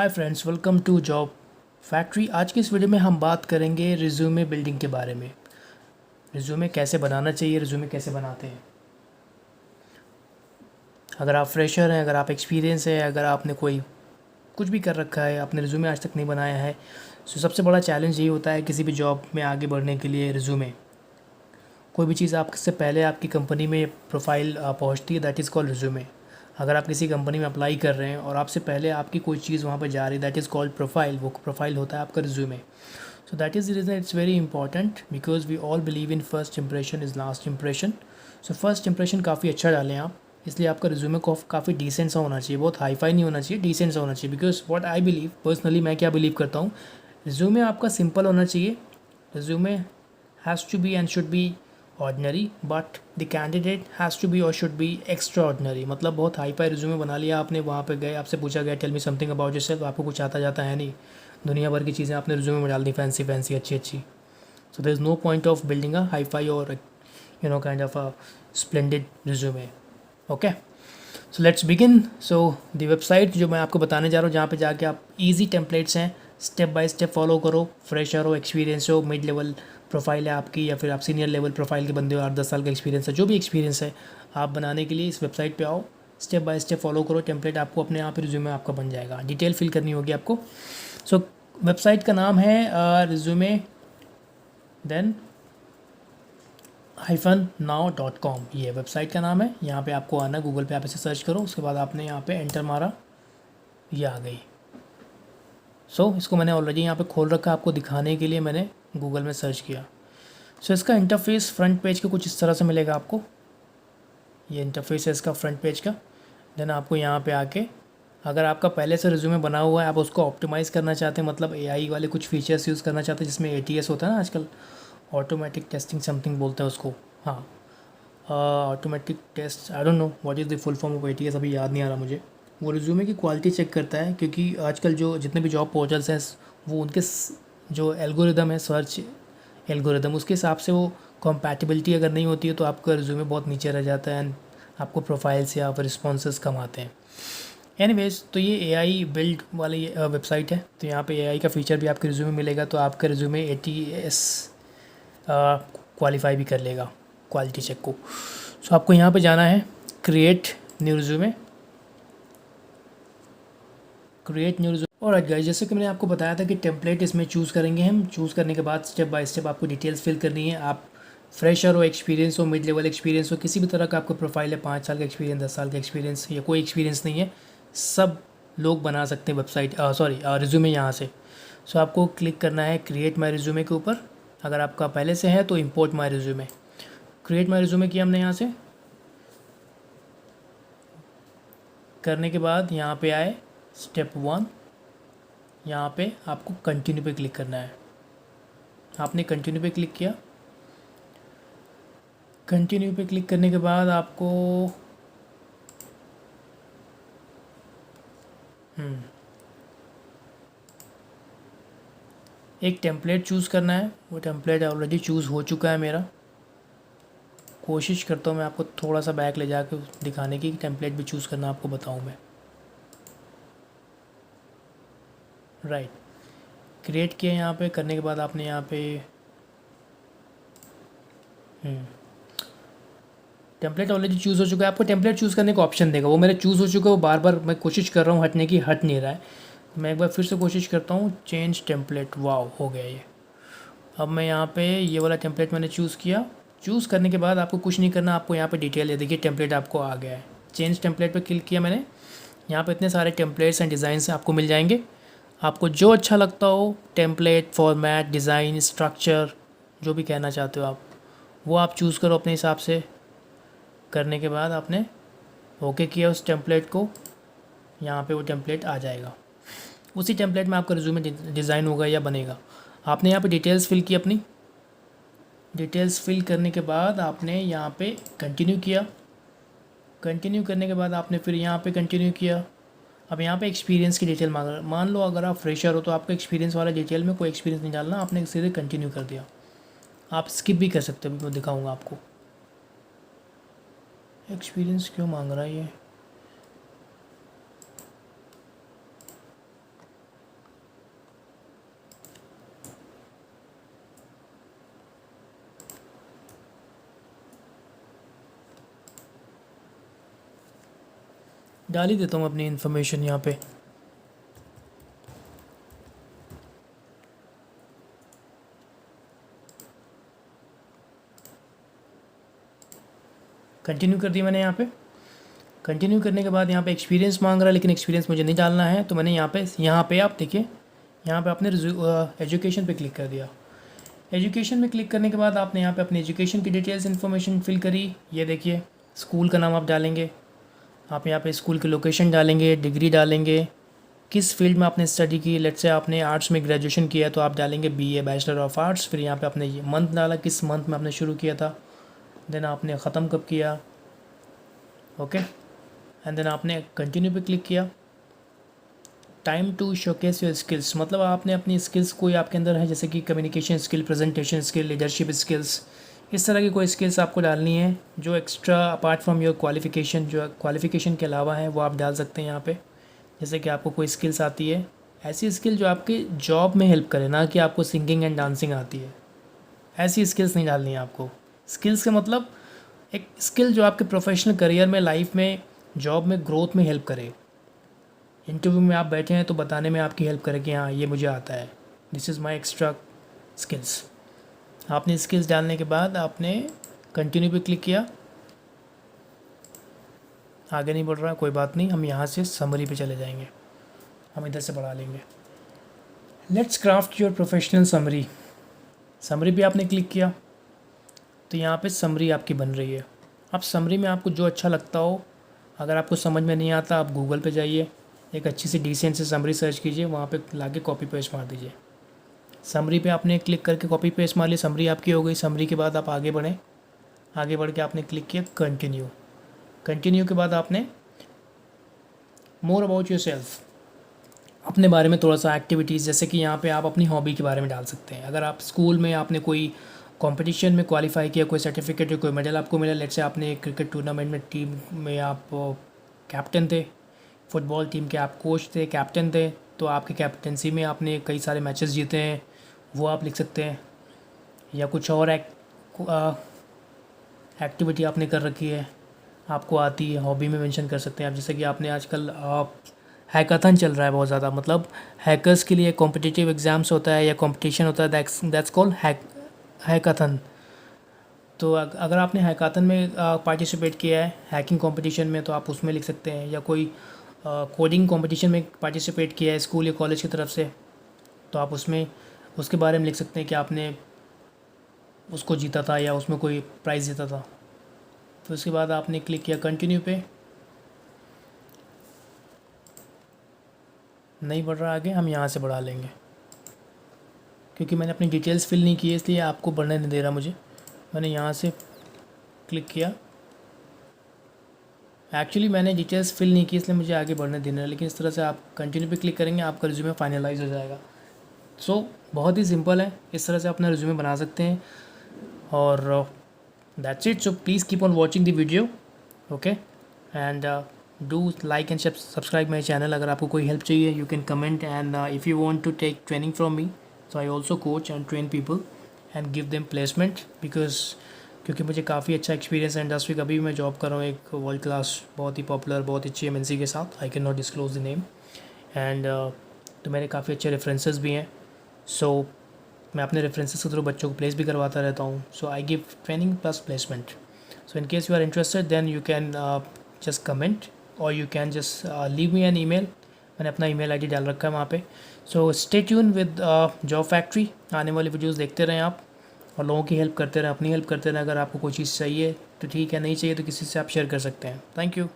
Hi friends, welcome to job factory. आज की इस वीडियो में हम बात करेंगे रिज्यूमे बिल्डिंग के बारे में। रिज्यूमे कैसे बनाना चाहिए, रिज्यूमे कैसे बनाते हैं। अगर आप फ्रेशर हैं, अगर आप एक्सपीरियंस है, अगर आपने कोई कुछ भी कर रखा है, आपने रिज्यूमे आज तक नहीं बनाया है, तो सबसे बड़ा चैलेंज यही होता है किसी भी जॉब में आगे बढ़ने के लिए। रिज्यूमे, कोई भी चीज़ आपसे पहले आपकी कंपनी में प्रोफाइल पहुँचती है, दैट इज़ कॉल्ड रिज्यूमे। अगर आप किसी कंपनी में अप्लाई कर रहे हैं और आपसे पहले आपकी कोई चीज़ वहाँ पर जा रही है, दैट इज़ कॉल्ड प्रोफाइल। वो प्रोफाइल होता है आपका resume. So that is the reason it's very important because we all believe in first impression is last impression. So first impression काफ़ी अच्छा डालें आप, इसलिए आपका रिज्यूमे को काफ़ी डिसेंट सा होना चाहिए, बहुत हाई फाई नहीं होना चाहिए, डिसेंट सा होना चाहिए। Because what I believe personally, मैं क्या बिलीव करता हूँ, रिज्यूमे आपका सिंपल होना चाहिए। Resume has to be and should be ordinary, but the candidate has to be और शुड बी एक्स्ट्रा ऑर्डनरी। मतलब बहुत हाई फाई रिज्यूमे बना लिया आपने, वहाँ पे गए, आपसे पूछा गया tell me something about yourself, आपको कुछ आता जाता है नहीं, दुनिया भर की चीज़ें आपने रिज्यूमे में डाल दी, फैंसी फैंसी अच्छी अच्छी। So there is no point of building a hi fi or kind of a splendid resume. Okay, so let's begin. So the website जो मैं आपको बताने जा रहा हूँ, जहाँ पे जाके आप इजी टेम्पलेट्स हैं, स्टेप बाय स्टेप फॉलो करो। फ्रेशर हो, एक्सपीरियंस हो, मिड लेवल प्रोफाइल है आपकी, या फिर आप सीनियर लेवल प्रोफाइल के बंदे हो, 8-10 साल का एक्सपीरियंस है, जो भी एक्सपीरियंस है आप बनाने के लिए इस वेबसाइट पे आओ। स्टेप बाय स्टेप फॉलो करो, टेम्पलेट आपको अपने आप ही रिज्यूमे आपका बन जाएगा। डिटेल फिल करनी होगी आपको। सो वेबसाइट का नाम है रिज्यूमे देन -now.com। ये वेबसाइट का नाम है। यहाँ पे आपको आना, गूगल पे आप इसे सर्च करो, उसके बाद आपने यहाँ पे एंटर मारा, ये आ गई। इसको मैंने ऑलरेडी यहाँ पे खोल रखा है, आपको दिखाने के लिए मैंने गूगल में सर्च किया। इसका इंटरफेस फ्रंट पेज का कुछ इस तरह से मिलेगा आपको। ये इंटरफेस है इसका फ्रंट पेज का। देन आपको यहाँ पे आके, अगर आपका पहले से रिज्यूमे बना हुआ है, आप उसको ऑप्टिमाइज़ करना चाहते हैं, मतलब एआई वाले कुछ फीचर्स यूज़ करना चाहते हैं, जिसमें एटीएस होता है ना आजकल, ऑटोमेटिक टेस्टिंग समथिंग बोलते हैं उसको। हाँ, automatic test, I don't know what is the full form of ATS, अभी याद नहीं आ रहा मुझे। वो रिज्यूमे की क्वालिटी चेक करता है, क्योंकि आजकल जो जितने भी जॉब पोर्टल्स हैं, वो उनके जो एल्गोरिदम है, सर्च एल्गोरिदम, उसके हिसाब से वो कॉम्पैटिबिलिटी अगर नहीं होती है तो आपका रिज्यूमे बहुत नीचे रह जाता है एंड आपको प्रोफाइल से आप रिस्पॉन्सेज कम आते हैं। एनीवेज, तो ये एआई बिल्ड वाली वेबसाइट है, तो यहाँ पे एआई का फीचर भी आपके रिज्यूमे मिलेगा, तो आपका रिज्यूमे एटीएस क्वालिफाई भी कर लेगा क्वालिटी चेक को। सो आपको यहाँ पे जाना है, create new resume, create new resume. और गाइस, जैसे कि मैंने आपको बताया था कि टेम्पलेट इसमें चूज़ करेंगे हम। चूज़ करने के बाद स्टेप बाय स्टेप आपको डिटेल्स फिल करनी है। आप फ्रेशर हो, एक्सपीरियंस हो, मिड लेवल एक्सपीरियंस हो, किसी भी तरह का आपका प्रोफाइल है, 5 साल का एक्सपीरियंस, 10 साल का एक्सपीरियंस या कोई एक्सपीरियंस नहीं है, सब लोग बना सकते हैं वेबसाइट, सॉरी रिज्यूमे यहाँ से। आपको क्लिक करना है क्रिएट माई रिज्यूमे के ऊपर। अगर आपका पहले से है तो import my resume. Create my resume किया हमने यहाँ से। करने के बाद यहाँ पे आए स्टेप 1, यहाँ पे आपको कंटिन्यू पे क्लिक करना है। आपने कंटिन्यू पे क्लिक किया। कंटिन्यू पे क्लिक करने के बाद आपको एक टेम्पलेट चूज़ करना है। वो टेम्पलेट ऑलरेडी चूज़ हो चुका है मेरा। कोशिश करता हूँ मैं आपको थोड़ा सा बैक ले जाकर दिखाने की, टेम्पलेट भी चूज़ करना आपको बताऊँ मैं। राइट, क्रिएट किया यहाँ पे। करने के बाद आपने यहाँ पे टेम्पलेट ऑलरेडी चूज़ हो चुका है। आपको टेम्पलेट चूज़ करने का ऑप्शन देगा, वो मेरा चूज़ हो चुका है। वो बार बार मैं कोशिश कर रहा हूँ हटने की, हट नहीं रहा है। मैं एक बार फिर से कोशिश करता हूँ, चेंज टेम्पलेट, वाव हो गया ये। अब मैं यहाँ पे ये वाला टेम्पलेट मैंने चूज़ किया। चूज़ करने के बाद आपको कुछ नहीं करना, आपको यहाँ पे डिटेल है, देखिए टेम्पलेट आपको आ गया है। चेंज टेम्पलेट पे क्लिक किया मैंने। यहाँ पे इतने सारे टेम्पलेट्स एंड डिज़ाइंस आपको मिल जाएंगे। आपको जो अच्छा लगता हो, टेम्पलेट, फॉर्मेट, डिज़ाइन, स्ट्रक्चर, जो भी कहना चाहते हो आप, वो आप चूज़ करो अपने हिसाब से। करने के बाद आपने ओके किया उस टेम्पलेट को, यहाँ पे वो टेम्पलेट आ जाएगा। उसी टेम्पलेट में आपका रिज्यूमे डिज़ाइन होगा या बनेगा। आपने यहाँ पे डिटेल्स फिल की अपनी। डिटेल्स फिल करने के बाद आपने यहाँ पे कंटिन्यू किया। कंटिन्यू करने के बाद आपने फिर यहाँ पे कंटिन्यू किया। अब यहाँ पे एक्सपीरियंस की डिटेल मांग रहा है। मान लो अगर आप फ्रेशर हो तो आपका एक्सपीरियंस वाला डिटेल में कोई एक्सपीरियंस नहीं डालना, आपने सीधे कंटिन्यू कर दिया। आप स्किप भी कर सकते हो, मैं दिखाऊँगा आपको। एक्सपीरियंस क्यों मांग रहा है ये? डाल ही देता हूँ अपनी इन्फॉर्मेशन यहाँ पे। कंटिन्यू कर दिया मैंने यहाँ पे। कंटिन्यू करने के बाद यहाँ पे एक्सपीरियंस मांग रहा है, लेकिन एक्सपीरियंस मुझे नहीं डालना है, तो मैंने यहाँ पे आप देखिए, यहाँ पे आपने एजुकेशन पे क्लिक कर दिया। एजुकेशन में क्लिक करने के बाद आपने यहाँ पे अपनी एजुकेशन की डिटेल्स इन्फॉर्मेशन फिल करी। ये देखिए, स्कूल का नाम आप डालेंगे, आप यहाँ पे स्कूल की लोकेशन डालेंगे, डिग्री डालेंगे, किस फील्ड में आपने स्टडी की। लेट्स से आपने आर्ट्स में ग्रेजुएशन किया है तो आप डालेंगे बीए, बैचलर ऑफ आर्ट्स। फिर यहाँ पे आपने ये मंथ डाला, किस मंथ में आपने शुरू किया था, देन आपने ख़त्म कब किया, ओके, एंड देन आपने कंटिन्यू पे क्लिक किया। Time to showcase your skills, मतलब आपने अपनी स्किल्स कोई आपके अंदर है, जैसे कि communication skill, presentation skill, leadership skills, इस तरह की कोई स्किल्स आपको डालनी है जो extra apart from your qualification, जो क्वालिफ़िकेशन के अलावा है वो आप डाल सकते हैं यहाँ पे। जैसे कि आपको कोई स्किल्स आती है, ऐसी स्किल जो आपके जॉब में हेल्प करे, ना कि आपको सिंगिंग एंड डांसिंग आती है, ऐसी स्किल्स नहीं डालनी है आपको। स्किल्स का मतलब एक स्किल जो आपके प्रोफेशनल करियर में, लाइफ में, जॉब में, ग्रोथ में हेल्प करे। इंटरव्यू में आप बैठे हैं तो बताने में आपकी हेल्प करे कि हाँ ये मुझे आता है, this is my extra skills. आपने स्किल्स डालने के बाद आपने कंटिन्यू पे क्लिक किया। आगे नहीं बढ़ रहा, कोई बात नहीं, हम यहाँ से समरी पे चले जाएंगे, हम इधर से बढ़ा लेंगे। Let's craft your professional summary. Summary पे आपने क्लिक किया तो यहाँ पे समरी आपकी बन रही है। अब समरी में आपको जो अच्छा लगता हो, अगर आपको समझ में नहीं आता आप गूगल पे जाइए, एक अच्छी सी डिसेंट से समरी सर्च कीजिए, वहाँ पे लाके कॉपी पेस्ट मार दीजिए। समरी पे आपने क्लिक करके कॉपी पेस्ट मार ली, समरी आपकी हो गई। समरी के बाद आप आगे बढ़ें, आगे बढ़ के आपने क्लिक किया कंटिन्यू। कंटिन्यू के बाद आपने मोर अबाउट योर सेल्फ, अपने बारे में थोड़ा सा एक्टिविटीज़, जैसे कि यहाँ पे आप अपनी हॉबी के बारे में डाल सकते हैं। अगर आप स्कूल में आपने कोई कंपटीशन में क्वालिफाई किया, कोई सर्टिफिकेट या कोई मेडल आपको मिला, लेट्स से आपने क्रिकेट टूर्नामेंट में टीम में आप कैप्टन थे, फुटबॉल टीम के आप कोच थे, कैप्टन थे, तो आपकी कैप्टनसी में आपने कई सारे मैचेस जीते हैं, वो आप लिख सकते हैं। या कुछ और एक्टिविटी आपने कर रखी है, आपको आती है, हॉबी में मेंशन कर सकते हैं आप। जैसे कि आपने आजकल हैकाथन चल रहा है बहुत ज़्यादा, मतलब हैकर्स के लिए कॉम्पिटिटिव एग्ज़ाम्स होता है या कंपटीशन होता है, दैट्स कॉल्ड हैकाथन। तो अगर आपने हैकाथन में पार्टिसिपेट किया है, हैकिंग कंपटीशन में, तो आप उसमें लिख सकते हैं। या कोई कोडिंग कंपटीशन में पार्टिसिपेट किया है स्कूल या कॉलेज की तरफ से, तो आप उसमें उसके बारे में लिख सकते हैं कि आपने उसको जीता था या उसमें कोई प्राइज़ जीता था। फिर उसके बाद आपने क्लिक किया कंटिन्यू पे। नहीं बढ़ रहा आगे, हम यहाँ से बढ़ा लेंगे, क्योंकि मैंने अपनी डिटेल्स फिल नहीं की है इसलिए आपको बढ़ने नहीं दे रहा मुझे। मैंने यहाँ से क्लिक किया, एक्चुअली मैंने डिटेल्स फिल नहीं की इसलिए मुझे आगे बढ़ने देना है, लेकिन इस तरह से आप कंटिन्यू पे क्लिक करेंगे, आपका रिज्यूमे फाइनलाइज हो जाएगा। सो बहुत ही सिंपल है, इस तरह से अपना रिज्यूमे बना सकते हैं। और that's it. So please keep on watching the video, okay, and do like and subscribe my channel. अगर आपको कोई हेल्प चाहिए you can comment, and if you want to take training from me, so I also coach and train people and give them placement, क्योंकि मुझे काफ़ी अच्छा experience है industry का। अभी मैं जॉब कर रहा हूँ एक वर्ल्ड क्लास, बहुत ही पॉपुलर, बहुत अच्छी एमएनसी के साथ, I can not disclose the name, and तो मेरे काफ़ी अच्छे रेफरेंसेस भी हैं। सो मैं अपने रेफरेंसेस के थ्रू बच्चों को प्लेस भी करवाता रहता हूँ। So I give training plus placement. So in case you are interested then you can just comment or you can just leave me an email. मैंने अपना ईमेल आईडी डाल रखा है वहाँ पे। So stay tune with job factory. आने वाली videos देखते रहें आप, और लोगों की हेल्प करते रहें, अपनी हेल्प करते रहें। अगर आपको कोई चीज़ चाहिए तो ठीक है, नहीं चाहिए तो किसी से आप शेयर कर सकते हैं। Thank you.